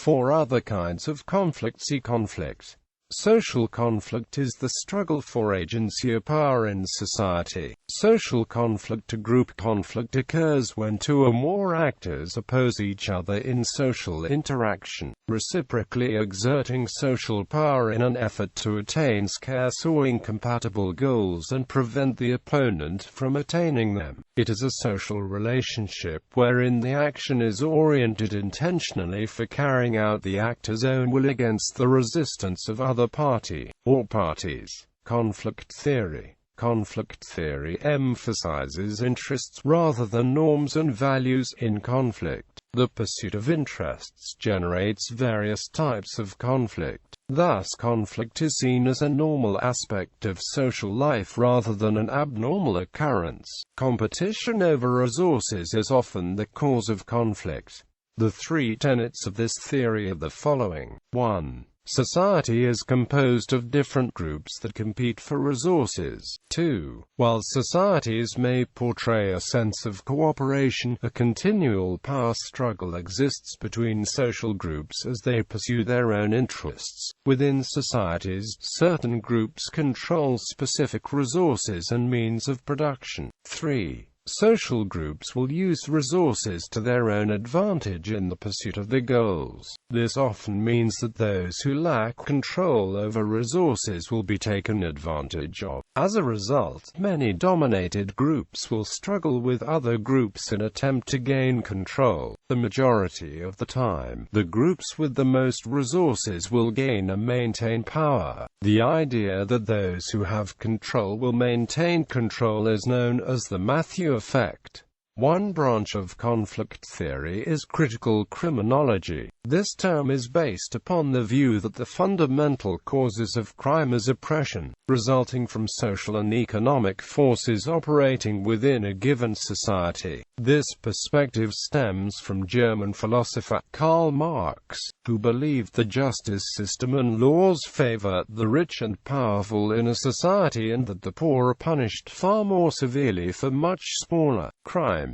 4 other kinds of conflict. See conflict. Social conflict is the struggle for agency or power in society. Social conflict or group conflict occurs when 2 or more actors oppose each other in social interaction, reciprocally exerting social power in an effort to attain scarce or incompatible goals and prevent the opponent from attaining them. It is a social relationship wherein the action is oriented intentionally for carrying out the actor's own will against the resistance of other party, or parties. Conflict theory. Conflict theory emphasizes interests rather than norms and values in conflict. The pursuit of interests generates various types of conflict. Thus, conflict is seen as a normal aspect of social life rather than an abnormal occurrence. Competition over resources is often the cause of conflict. The 3 tenets of this theory are the following. 1. Society is composed of different groups that compete for resources. 2. While societies may portray a sense of cooperation, a continual power struggle exists between social groups as they pursue their own interests. Within societies, certain groups control specific resources and means of production. 3. Social groups will use resources to their own advantage in the pursuit of their goals. This often means that those who lack control over resources will be taken advantage of. As a result, many dominated groups will struggle with other groups in an attempt to gain control. The majority of the time, the groups with the most resources will gain and maintain power. The idea that those who have control will maintain control is known as the Matthew effect. One branch of conflict theory is critical criminology. This term is based upon the view that the fundamental causes of crime is oppression, resulting from social and economic forces operating within a given society. This perspective stems from German philosopher Karl Marx, who believed the justice system and laws favor the rich and powerful in a society and that the poor are punished far more severely for much smaller crimes.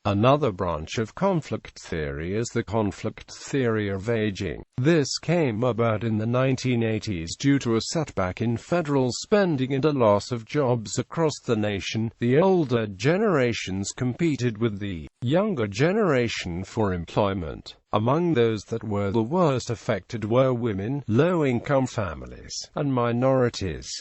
Another branch of conflict theory is the conflict theory of aging. This came about in the 1980s due to a setback in federal spending and a loss of jobs across the nation. The older generations competed with the younger generation for employment. Among those that were the worst affected were women, low-income families, and minorities.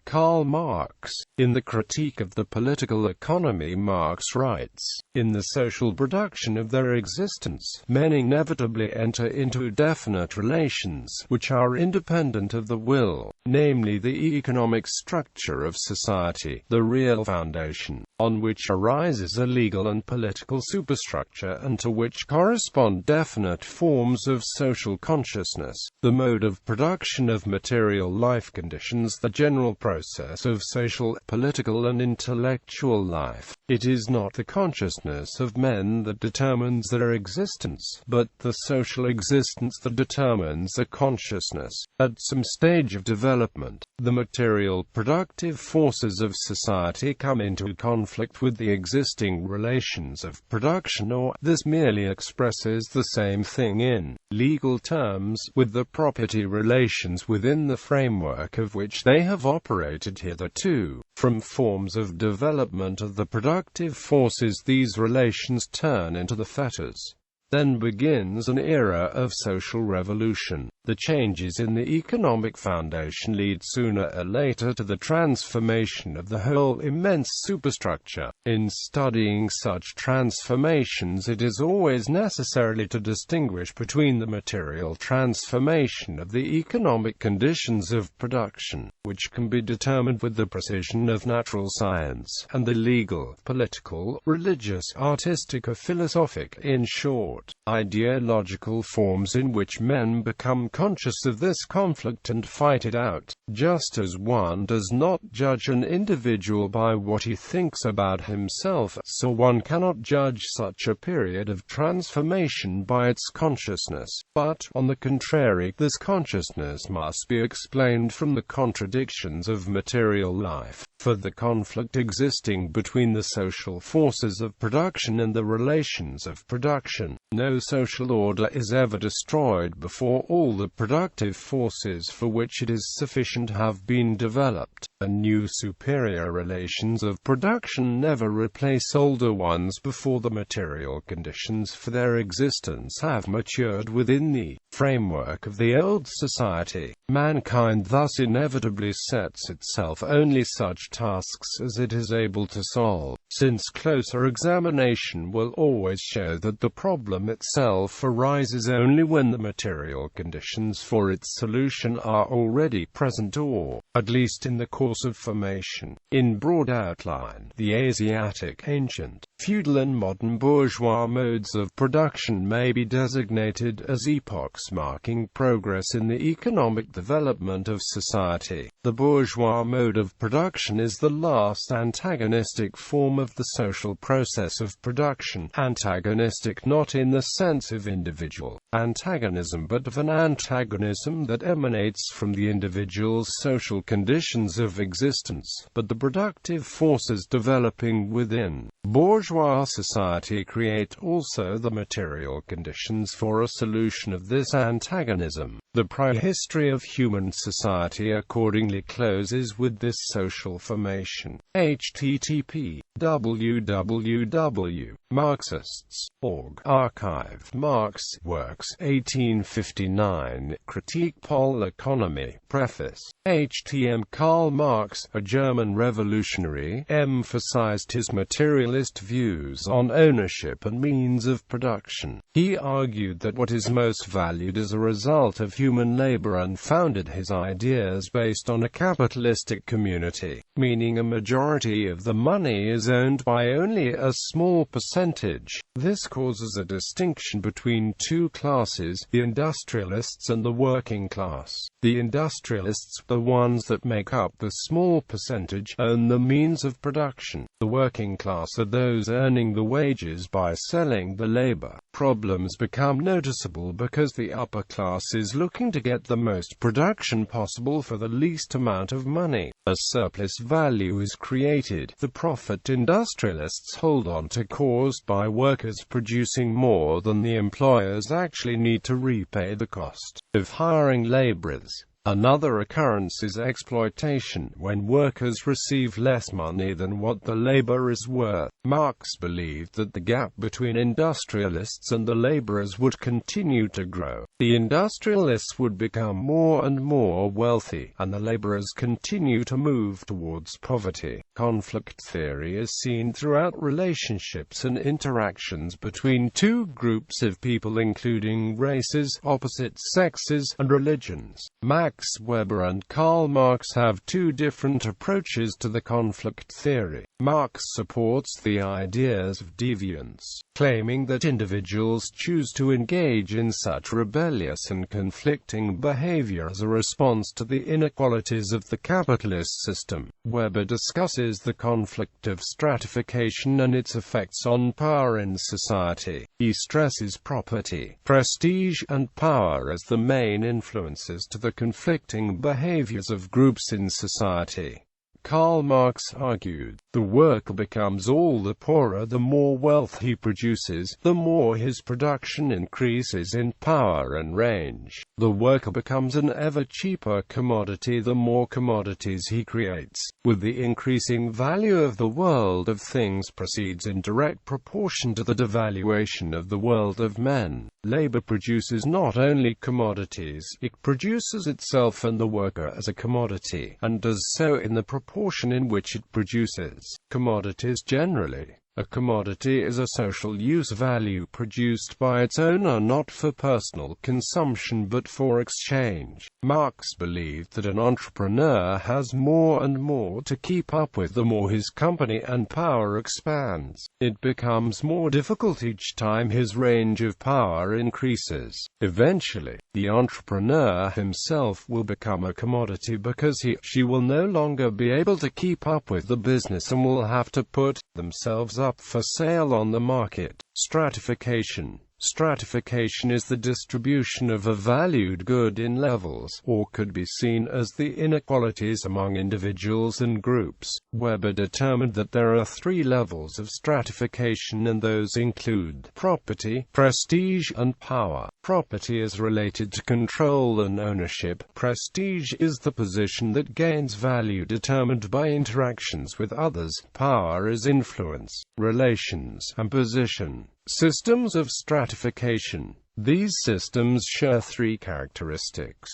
Karl Marx. In the Critique of the Political Economy, Marx writes, "In the social production of their existence, men inevitably enter into definite relations, which are independent of the will, namely the economic structure of society, the real foundation, on which arises a legal and political superstructure and to which correspond definite forms of social consciousness, the mode of production of material life conditions the general process of social, political and intellectual life. It is not the consciousness of men that determines their existence, but the social existence that determines their consciousness. At some stage of development, the material productive forces of society come into conflict with the existing relations of production, or, this merely expresses the same thing in legal terms, with the property relations within the framework of which they have operated hitherto. From forms of development of the productive forces, these relations turn into the fetters. Then begins an era of social revolution. The changes in the economic foundation lead sooner or later to the transformation of the whole immense superstructure. In studying such transformations, it is always necessary to distinguish between the material transformation of the economic conditions of production, which can be determined with the precision of natural science, and the legal, political, religious, artistic or philosophic, in short, ideological forms in which men become conscious of this conflict and fight it out. Just as one does not judge an individual by what he thinks about himself, so one cannot judge such a period of transformation by its consciousness. But, on the contrary, this consciousness must be explained from the contradictions of material life. For the conflict existing between the social forces of production and the relations of production, no social order is ever destroyed before all the productive forces for which it is sufficient have been developed, and new superior relations of production never replace older ones before the material conditions for their existence have matured within the framework of the old society. Mankind thus inevitably sets itself only such tasks as it is able to solve, since closer examination will always show that the problem itself arises only when the material conditions for its solution are already present, or, at least in the course of formation. In broad outline, the Asiatic, ancient, feudal and modern bourgeois modes of production may be designated as epochs marking progress in the economic development of society. The bourgeois mode of production is the last antagonistic form of the social process of production, antagonistic not in the sense of individual antagonism but of an antagonism that emanates from the individual's social conditions of existence, but the productive forces developing within bourgeois society create also the material conditions for a solution of this antagonism. The prehistory of human society accordingly closes with this social formation. http www.marxists.org Archive. Marx Works 1859 Critique Pol Economy Preface. HTM Karl Marx, a German revolutionary, emphasized his materialist views on ownership and means of production. He argued that what is most valued is a result of human labor and founded his ideas based on a capitalistic community, meaning a majority of the money is owned by only a small percentage. This causes a distinction between two classes, the industrialists and the working class. The industrialists, the ones that make up the small percentage, own the means of production. The working class are those earning the wages by selling the labor. Problems become noticeable because the upper class is looking to get the most production possible for the least amount of money. A surplus value is created. The profit industrialists hold on to caused by workers producing more than the employers actually need to repay the cost of hiring laborers. Another occurrence is exploitation, when workers receive less money than what the labor is worth. Marx believed that the gap between industrialists and the laborers would continue to grow. The industrialists would become more and more wealthy, and the laborers continue to move towards poverty. Conflict theory is seen throughout relationships and interactions between two groups of people, including races, opposite sexes, and religions. Max Weber and Karl Marx have two different approaches to the conflict theory. Marx supports the ideas of deviance, claiming that individuals choose to engage in such rebellious and conflicting behavior as a response to the inequalities of the capitalist system. Weber discusses the conflict of stratification and its effects on power in society. He stresses property, prestige, and power as the main influences to the conflicting behaviors of groups in society. Karl Marx argued, the worker becomes all the poorer the more wealth he produces, the more his production increases in power and range. The worker becomes an ever cheaper commodity the more commodities he creates. With the increasing value of the world of things proceeds in direct proportion to the devaluation of the world of men. Labor produces not only commodities, it produces itself and the worker as a commodity, and does so in the proportion in which it produces commodities generally. A commodity is a social use value produced by its owner not for personal consumption but for exchange. Marx believed that an entrepreneur has more and more to keep up with the more his company and power expands. It becomes more difficult each time his range of power increases. Eventually, the entrepreneur himself will become a commodity because she will no longer be able to keep up with the business and will have to put themselves up for sale on the market. Stratification. Stratification is the distribution of a valued good in levels, or could be seen as the inequalities among individuals and groups. Weber determined that there are 3 levels of stratification, and those include property, prestige, and power. Property is related to control and ownership. Prestige is the position that gains value determined by interactions with others. Power is influence, relations, and position. Systems of stratification. These systems share 3 characteristics.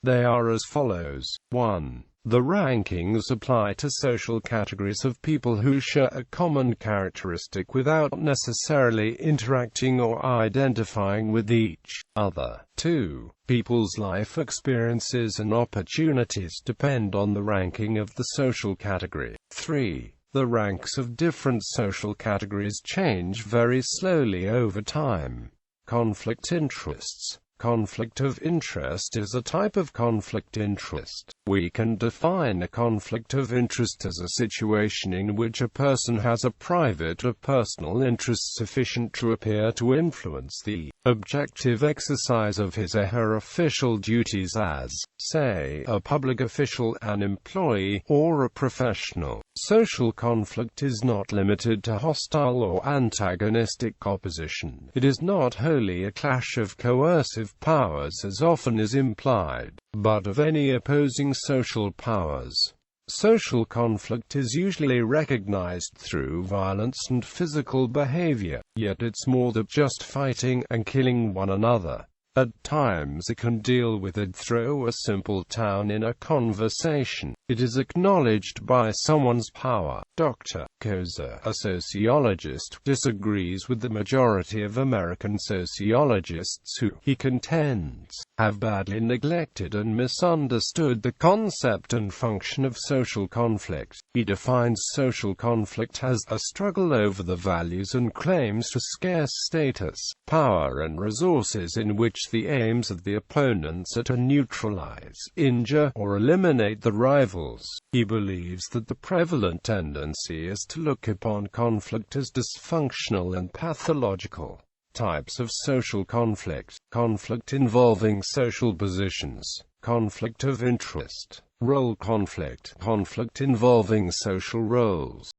They are as follows. 1. The rankings apply to social categories of people who share a common characteristic without necessarily interacting or identifying with each other. 2. People's life experiences and opportunities depend on the ranking of the social category. 3. The ranks of different social categories change very slowly over time. Conflict interests. Conflict of interest is a type of conflict interest. We can define a conflict of interest as a situation in which a person has a private or personal interest sufficient to appear to influence the objective exercise of his or her official duties as, say, a public official, an employee, or a professional. Social conflict is not limited to hostile or antagonistic opposition. It is not wholly a clash of coercive powers as often is implied, but of any opposing social powers. Social conflict is usually recognized through violence and physical behavior, yet it's more than just fighting and killing one another. At times it can deal with it through a simple tone in a conversation. It is acknowledged by someone's power. Dr. Kaiser, a sociologist, disagrees with the majority of American sociologists who, he contends, have badly neglected and misunderstood the concept and function of social conflict. He defines social conflict as a struggle over the values and claims to scarce status, power and resources in which the aims of the opponents are to neutralize, injure, or eliminate the rivals. He believes that the prevalent tendency is to look upon conflict as dysfunctional and pathological. Types of social conflict. Conflict involving social positions. Conflict of interest. Role conflict. Conflict involving social roles.